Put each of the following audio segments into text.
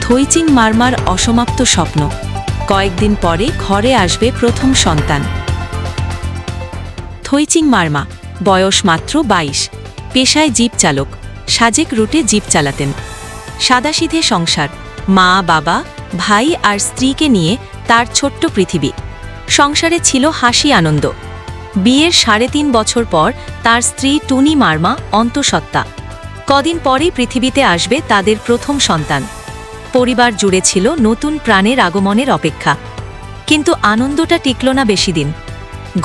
থইচিং মারমার অসমাপ্ত স্বপ্ন। কয়েকদিন পরে ঘরে আসবে প্রথম সন্তান। থইচিং মারমা, বয়স মাত্র 22, পেশায় জিপ চালক, সাজেক রুটে জিপ চালাতেন। সাদাসিধে সংসার, মা বাবা ভাই আর স্ত্রীকে নিয়ে তার ছোট্ট পৃথিবী। সংসারে ছিল হাসি আনন্দ। বিয়ের 3.5 বছর পর তার স্ত্রী টুনি মারমা অন্তঃসত্ত্বা। কদিন পরেই পৃথিবীতে আসবে তাদের প্রথম সন্তান। পরিবার জুড়ে ছিল নতুন প্রাণের আগমনের অপেক্ষা। কিন্তু আনন্দটা টিকল না বেশি দিন।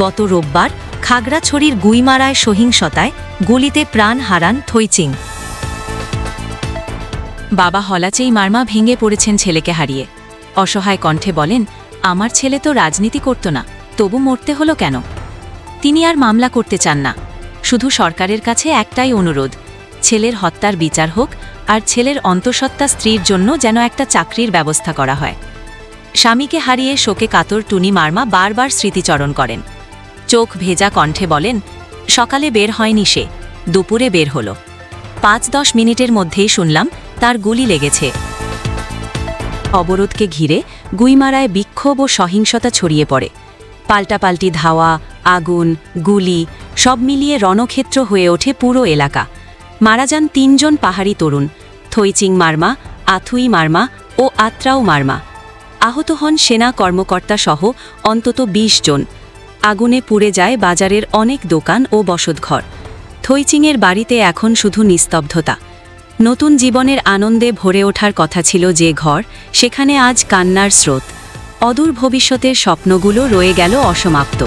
গত রোববার খাগড়াছড়ির গুইমারায় সহিংসতায় গুলিতে প্রাণ হারান থইচিং। বাবা হলাচেই মারমা ভেঙে পড়েছেন ছেলেকে হারিয়ে। অসহায় কণ্ঠে বলেন, আমার ছেলে তো রাজনীতি করত না, তবু মরতে হলো কেন? তিনি আর মামলা করতে চান না। শুধু সরকারের কাছে একটাই অনুরোধ, ছেলের হত্যার বিচার হোক আর ছেলের অন্তঃসত্ত্বা স্ত্রীর জন্য যেন একটা চাকরির ব্যবস্থা করা হয়। স্বামীকে হারিয়ে শোকে কাতর টুনি মারমা বারবার স্মৃতিচরণ করেন। চোখ ভেজা কণ্ঠে বলেন, সকালে বের হয়নি সে, দুপুরে বের হলো। 5-10 মিনিটের মধ্যেই শুনলাম তার গুলি লেগেছে। অবরোধকে ঘিরে গুইমারায় বিক্ষোভ ও সহিংসতা ছড়িয়ে পড়ে। পাল্টাপাল্টি ধাওয়া, আগুন, গুলি সব মিলিয়ে রণক্ষেত্র হয়ে ওঠে পুরো এলাকা। মারা যান 3 জন পাহাড়ি তরুণ, থইচিং মারমা, আথুই মারমা ও আত্রাও মারমা। আহত হন সেনা কর্মকর্তা সহ অন্তত 20 জন। আগুনে পুড়ে যায় বাজারের অনেক দোকান ও বসতঘর। থইচিংয়ের বাড়িতে এখন শুধু নিস্তব্ধতা। নতুন জীবনের আনন্দে ভরে ওঠার কথা ছিল যে ঘর, সেখানে আজ কান্নার স্রোত। অদূর ভবিষ্যতের স্বপ্নগুলো রয়ে গেল অসমাপ্ত।